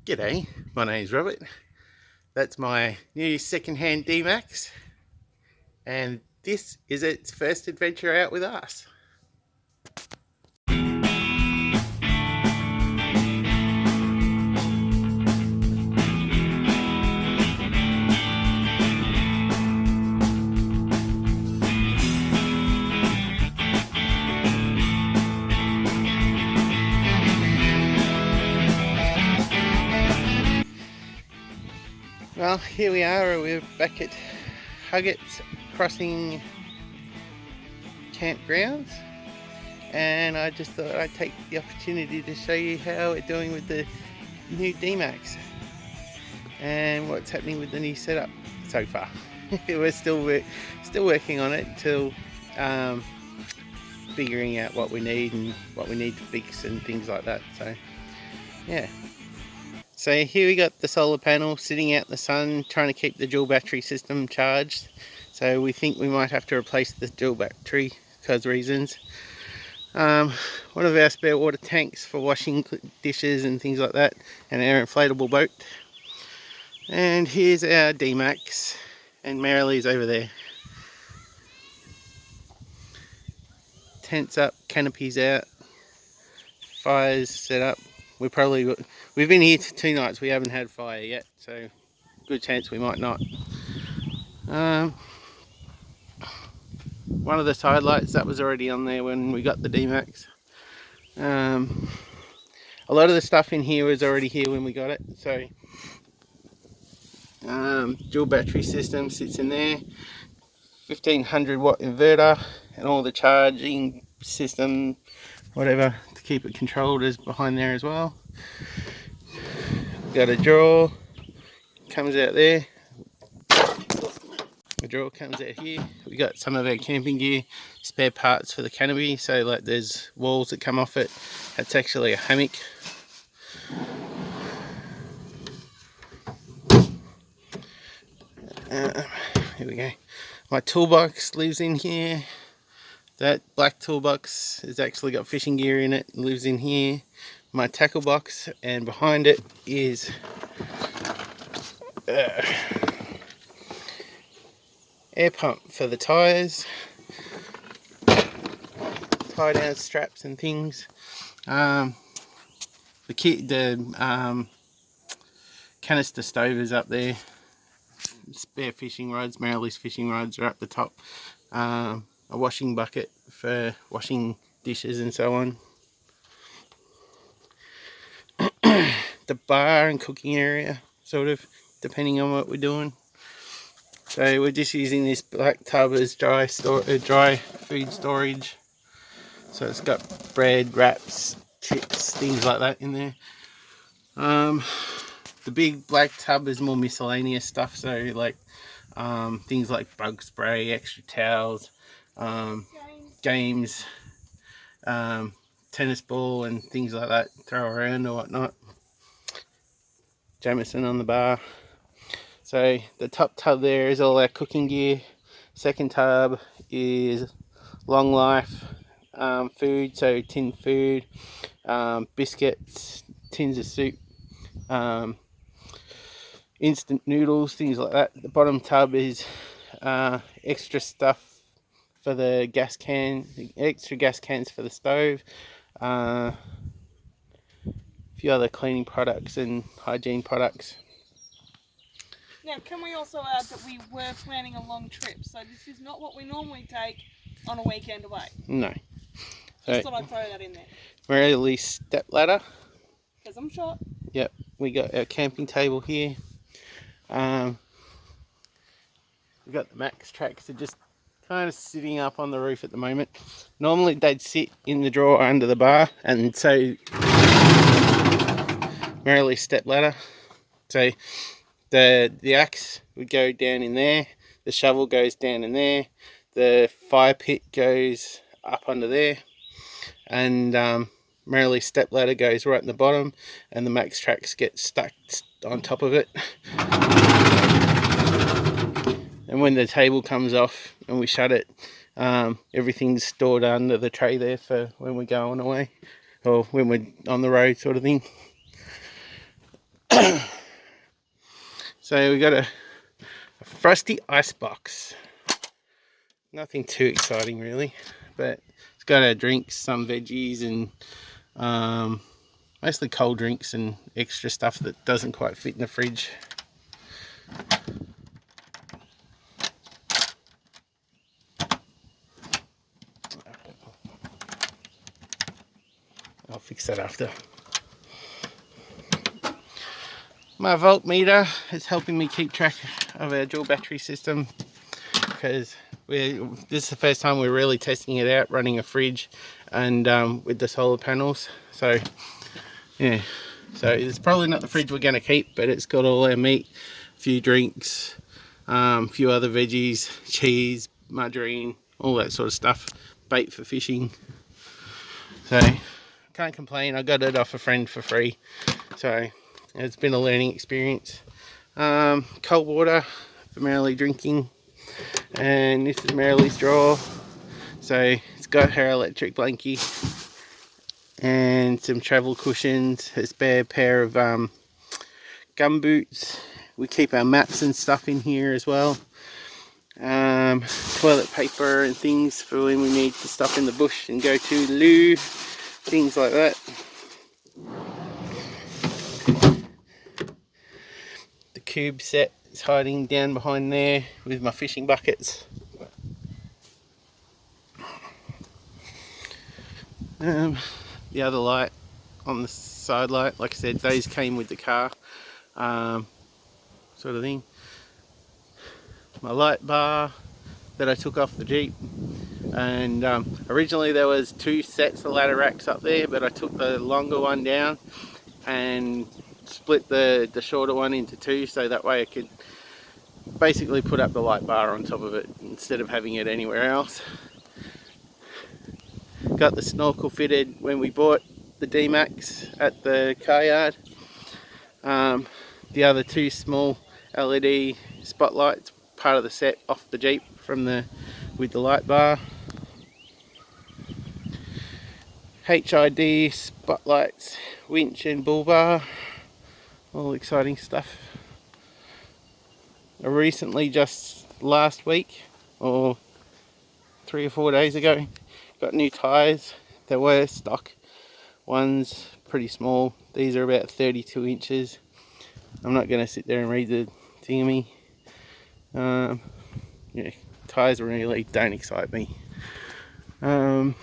G'day, my name's Robert. That's my new second-hand D-Max, and this is its first adventure out with us. Well, here we are, we're back at Huggett Crossing campgrounds, and I just thought I'd take the opportunity to show you how we're doing with the new D-Max and what's happening with the new setup so far. We're still working on it till figuring out what we need and what we need to fix and things like that. So yeah. So here we got the solar panel sitting out in the sun, trying to keep the dual battery system charged. So we think we might have to replace the dual battery because reasons. One of our spare water tanks for washing dishes and things like that, and our inflatable boat. And here's our D-Max, and Marilee's over there. Tents up, canopies out, fires set up. We've been here 2 nights, we haven't had fire yet, so good chance we might not. One of the side lights, that was already on there when we got the D-Max. A lot of the stuff in here was already here when we got it, so dual battery system sits in there, 1500 watt inverter, and all the charging system, whatever, to keep it controlled is behind there as well. Got a drawer, comes out there. The drawer comes out here. We got some of our camping gear, spare parts for the canopy, so like there's walls that come off it. That's actually a hammock. Here we go. My toolbox lives in here. That black toolbox has actually got fishing gear in it, lives in here. My tackle box, and behind it is air pump for the tyres, tie down straps and things. The canister stove is up there. Spare fishing rods, Marilee's fishing rods are up the top. A washing bucket for washing dishes and so on. The bar and cooking area, sort of, depending on what we're doing. So we're just using this black tub as dry food storage. So it's got bread, wraps, chips, things like that in there. The big black tub is more miscellaneous stuff, so like things like bug spray, extra towels, games, tennis ball and things like that, throw around or whatnot. Jameson on the bar. So the top tub there is all our cooking gear. Second tub is long life food, so tin food, biscuits, tins of soup, instant noodles, things like that. The bottom tub is extra stuff for the gas can, extra gas cans for the stove, a few other cleaning products and hygiene products. Now, can we also add that we were planning a long trip, so this is not what we normally take on a weekend away. No. Just thought I'd throw that in there. Marilee's step ladder. Because I'm short. Yep, we got our camping table here. We've got the Max tracks, they're just kind of sitting up on the roof at the moment. Normally they'd sit in the drawer under the bar, and so Marilee's step ladder. So the axe would go down in there, the shovel goes down in there, the fire pit goes up under there, and Marilee's step ladder goes right in the bottom, and the Max tracks get stuck on top of it. And when the table comes off and we shut it, everything's stored under the tray there for when we're going away, or when we're on the road, sort of thing. So we got a frosty ice box. Nothing too exciting really, but it's got our drinks, some veggies, and mostly cold drinks and extra stuff that doesn't quite fit in the fridge. I'll fix that after. My voltmeter is helping me keep track of our dual battery system, because this is the first time we're really testing it out, running a fridge and with the solar panels. So yeah, so it's probably not the fridge we're going to keep, but it's got all our meat, a few drinks, a few other veggies, cheese, margarine, all that sort of stuff, bait for fishing. So can't complain. I got it off a friend for free, so it's been a learning experience. Cold water for Marilee drinking, and this is Marilee's drawer. So it's got her electric blankie and some travel cushions, a spare pair of gum boots. We keep our maps and stuff in here as well. Toilet paper and things for when we need to stop in the bush and go to the loo, things like that. The cube set is hiding down behind there with my fishing buckets. The other light on the side light, like I said, those came with the car, sort of thing. My light bar that I took off the Jeep, and originally there was 2 sets of ladder racks up there, but I took the longer one down and split the shorter one into 2, so that way I could basically put up the light bar on top of it instead of having it anywhere else. Got the snorkel fitted when we bought the D-Max at the car yard. The other 2 small LED spotlights, part of the set off the Jeep with the light bar. HID spotlights, winch and bull bar, all exciting stuff. I recently, just last week or 3 or 4 days ago, got new tyres. They were stock ones, pretty small. These are about 32 inches. I'm not going to sit there and read the thingy. Yeah, tyres really don't excite me. What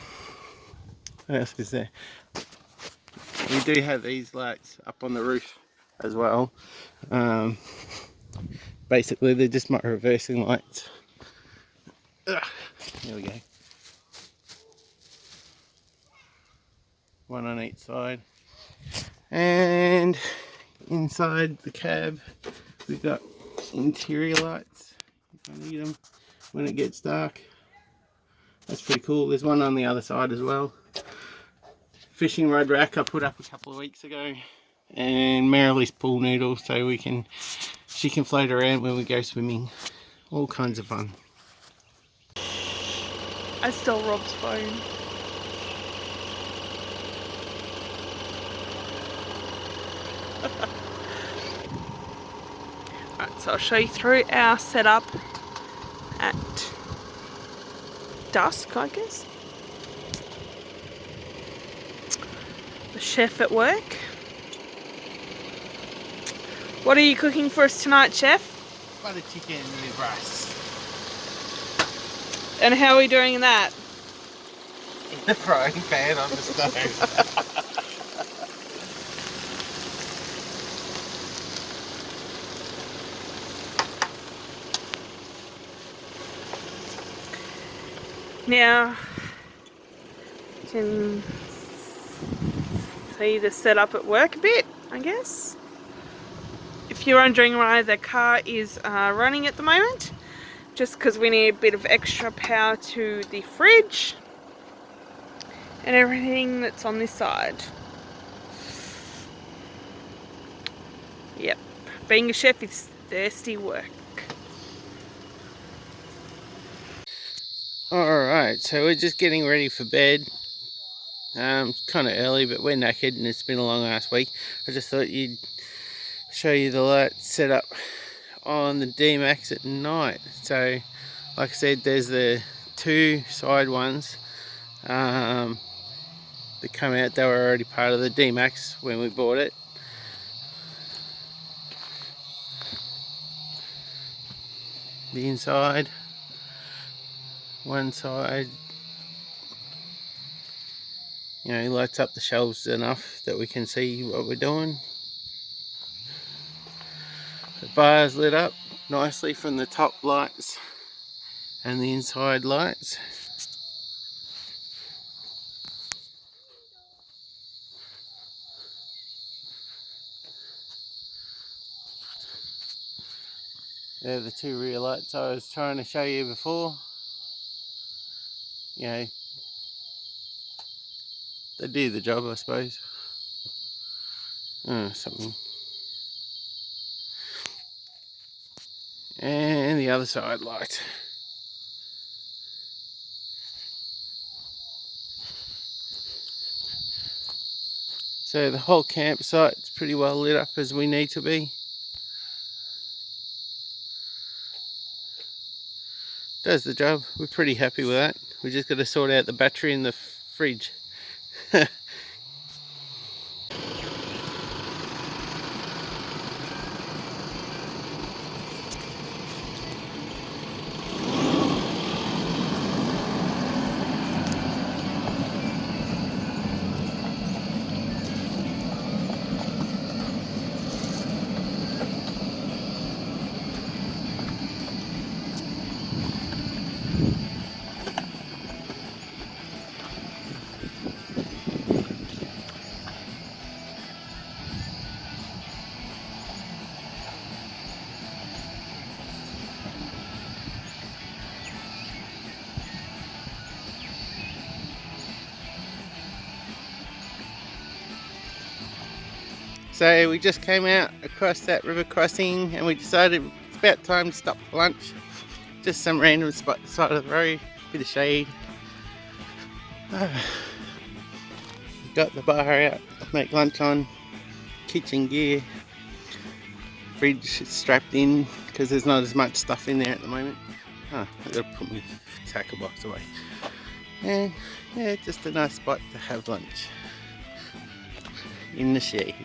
else is there? We do have these lights up on the roof as well. Basically they're just my reversing lights. There we go. One on each side. And inside the cab we've got interior lights if I need them when it gets dark. That's pretty cool. There's one on the other side as well. Fishing rod rack I put up a couple of weeks ago, and Marilee's pool noodle so she can float around when we go swimming. All kinds of fun. I stole Rob's phone. Alright, so I'll show you through our setup at dusk, I guess. The chef at work. What are you cooking for us tonight, chef? Butter chicken with rice. And how are we doing that? In the frying pan on the stove. Now, you can see the setup at work a bit, I guess. If you're wondering why the car is running at the moment, just because we need a bit of extra power to the fridge and everything that's on this side. Yep, being a chef is thirsty work. Alright, so we're just getting ready for bed. It's kind of early, but we're knackered and it's been a long ass week. I just thought you'd show you the light setup on the D-Max at night. So like I said, there's the two side ones that come out. They were already part of the D-Max when we bought it. The inside, one side, you know, lights up the shelves enough that we can see what we're doing. The bar's lit up nicely from the top lights and the inside lights. They're the two rear lights I was trying to show you before. You know, they do the job, I suppose. Something. And the other side light. So the whole campsite's pretty well lit up as we need to be. Does the job. We're pretty happy with that. We just got to sort out the battery in the fridge. So we just came out across that river crossing and we decided it's about time to stop for lunch. Just some random spot at the side of the road, bit of shade. Got the bar out, make lunch on, kitchen gear, fridge strapped in because there's not as much stuff in there at the moment. I've got to put my tackle box away. And yeah, just a nice spot to have lunch in the shade.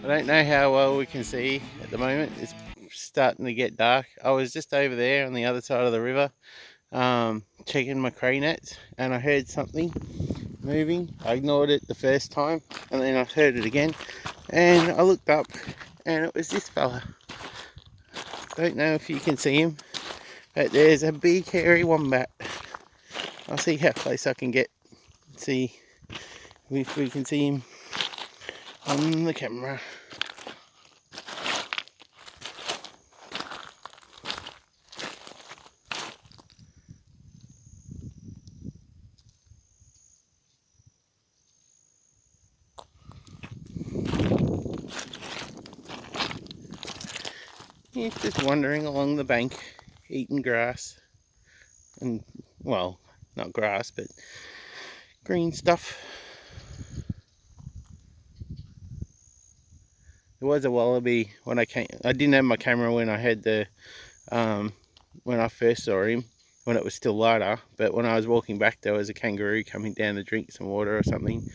I don't know how well we can see at the moment. It's starting to get dark. I was just over there on the other side of the river checking my crane nets and I heard something moving. I ignored it the first time and then I heard it again and I looked up and it was this fella. Don't know if you can see him, but there's a big hairy wombat. I'll see how close I can get, see if we can see him on the camera. He's just wandering along the bank, eating grass. And, well, not grass, but green stuff. There was a wallaby when I came. I didn't have my camera when I had the, when I first saw him, when it was still lighter. But when I was walking back, there was a kangaroo coming down to drink some water or something.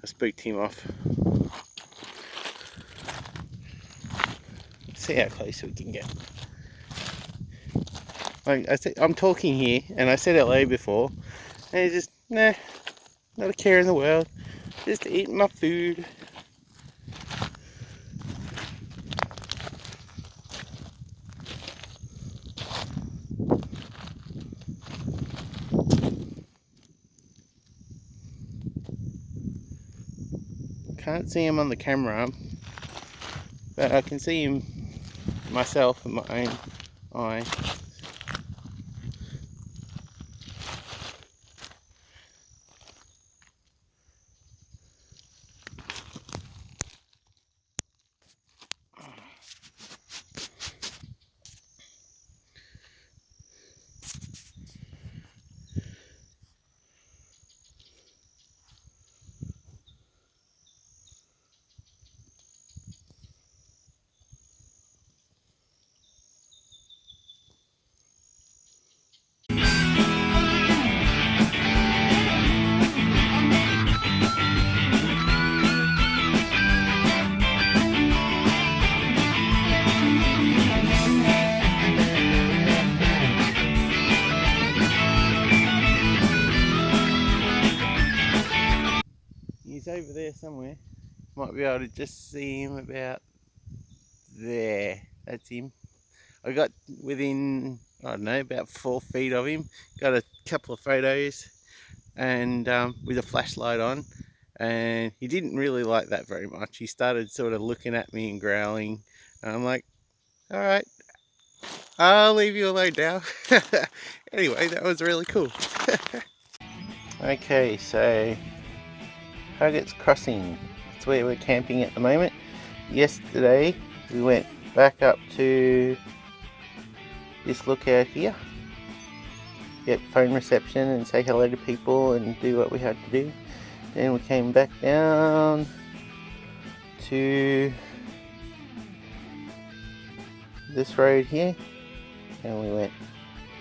I spooked him off. See how close we can get. Like I said, I'm talking here, and I said it loud before, and he's just, nah, not a care in the world, just eating my food. Can't see him on the camera, but I can see him myself in my own eye. He's over there somewhere. Might be able to just see him about there. That's him. I got within, I don't know, about 4 feet of him. Got a couple of photos, and with a flashlight on. And he didn't really like that very much. He started sort of looking at me and growling. And I'm like, all right, I'll leave you alone now. Anyway, that was really cool. Okay, so Huggett's Crossing. That's where we're camping at the moment. Yesterday we went back up to this lookout here, get phone reception and say hello to people and do what we had to do. Then we came back down to this road here, and we went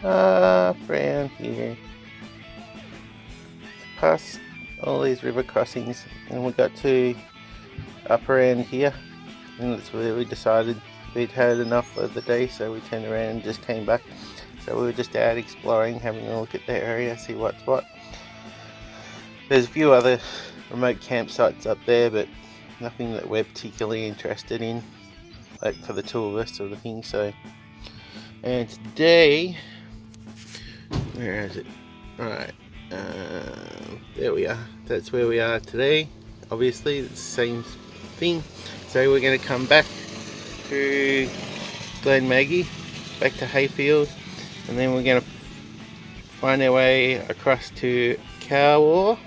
up around here past all these river crossings, and we got to up around here, and that's where we decided we'd had enough for the day, so we turned around and just came back. So we were just out exploring, having a look at the area, see what's what. There's a few other remote campsites up there, but nothing that we're particularly interested in, like for the two of us sort of thing. So, and today, where is it? Right, there we are. That's where we are today. Obviously, it's the same thing. So we're going to come back to Glen Maggie, back to Hayfield, and then we're going to find our way across to Cowar.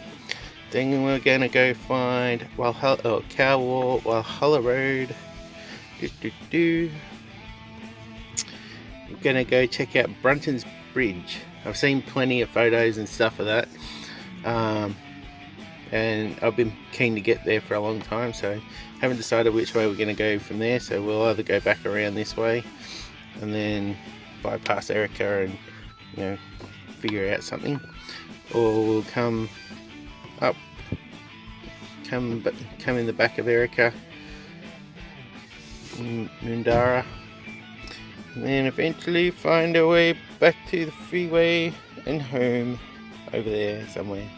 Then we're going to go find Cowar, Walhalla Road. We're going to go check out Brunton's Bridge. I've seen plenty of photos and stuff of that, and I've been keen to get there for a long time, so haven't decided which way we're going to go from there. So we'll either go back around this way and then bypass Erica and, you know, figure out something, or we'll come up, come in the back of Erica, Mundara, and then eventually find our way back to the freeway and home over there somewhere.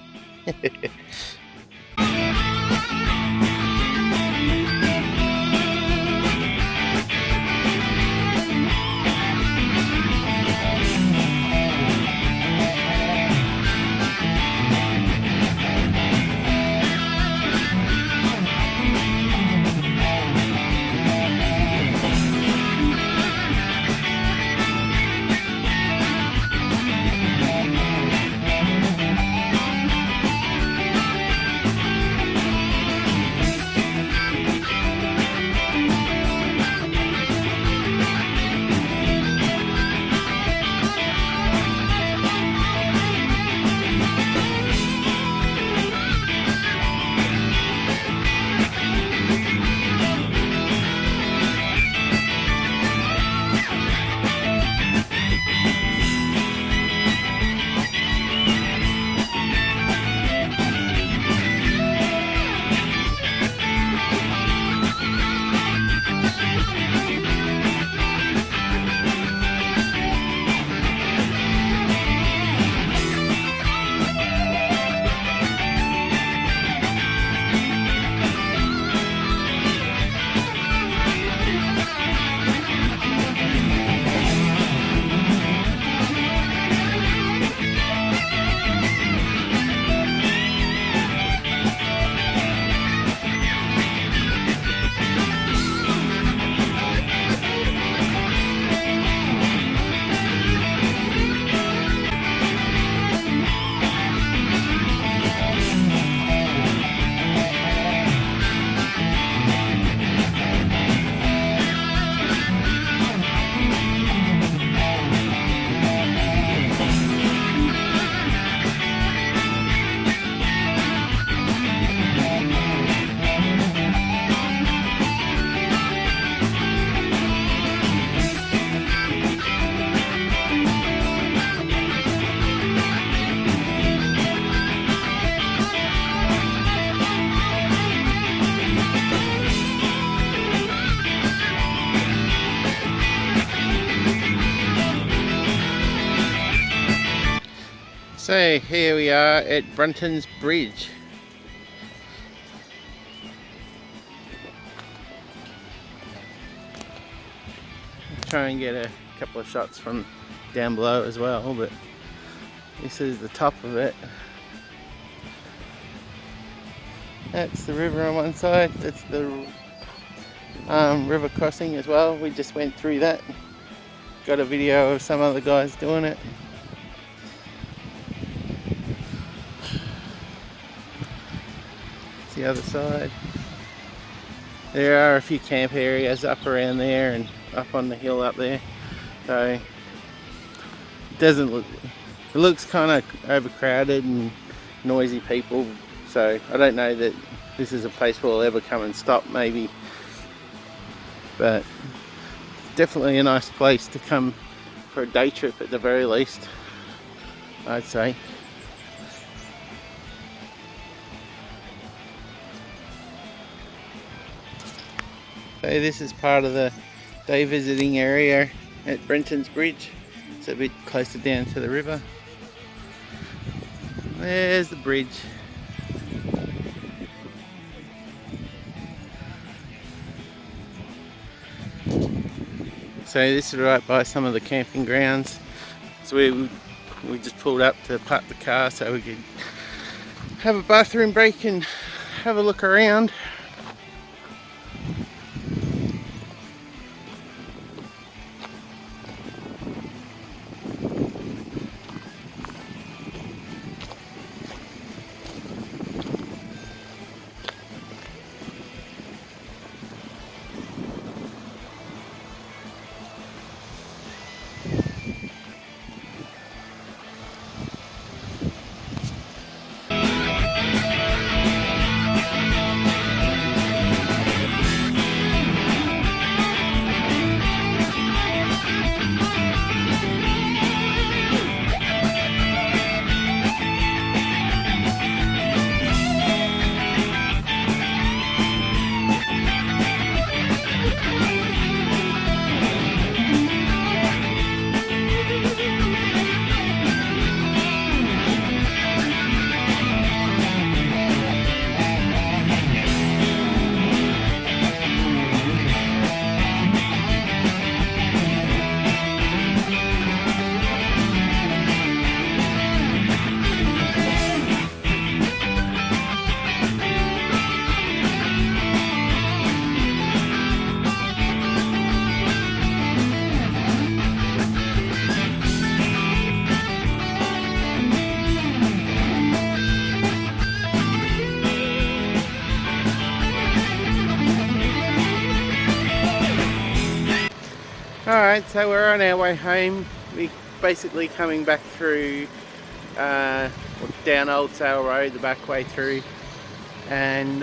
So here we are at Brunton's Bridge. Try and get a couple of shots from down below as well, but this is the top of it. That's the river on one side, that's the river crossing as well. We just went through that. Got a video of some other guys doing it. It's the other side. There are a few camp areas up around there and up on the hill up there. So it doesn't look, it looks kind of overcrowded and noisy people. So I don't know that this is a place we'll ever come and stop, maybe. But definitely a nice place to come for a day trip at the very least, I'd say. So this is part of the day visiting area at Brunton's Bridge. It's a bit closer down to the river. There's the bridge. So this is right by some of the camping grounds. So we just pulled up to park the car so we could have a bathroom break and have a look around. Alright, so we're on our way home. We're basically coming back through down Old Sale Road, the back way through, and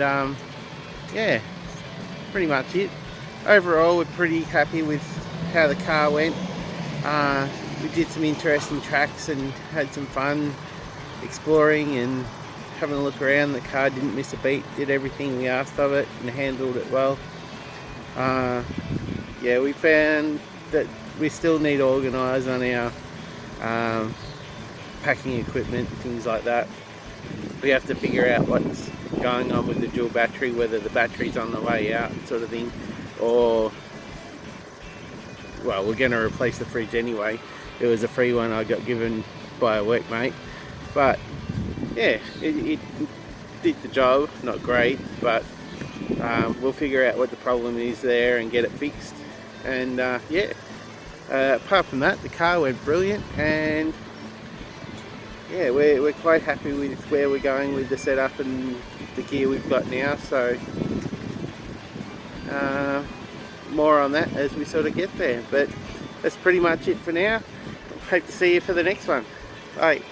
yeah, pretty much it. Overall, we're pretty happy with how the car went. We did some interesting tracks and had some fun exploring and having a look around. The car didn't miss a beat, did everything we asked of it and handled it well. Yeah, we found that we still need to organise on our packing equipment and things like that. We have to figure out what's going on with the dual battery, whether the battery's on the way out sort of thing, or, well, we're going to replace the fridge anyway. It was a free one I got given by a workmate, but yeah, it did the job. Not great, but we'll figure out what the problem is there and get it fixed. And yeah, apart from that, the car went brilliant, and yeah, we're quite happy with where we're going with the setup and the gear we've got now. So more on that as we sort of get there, but that's pretty much it for now. Hope to see you for the next one. Bye.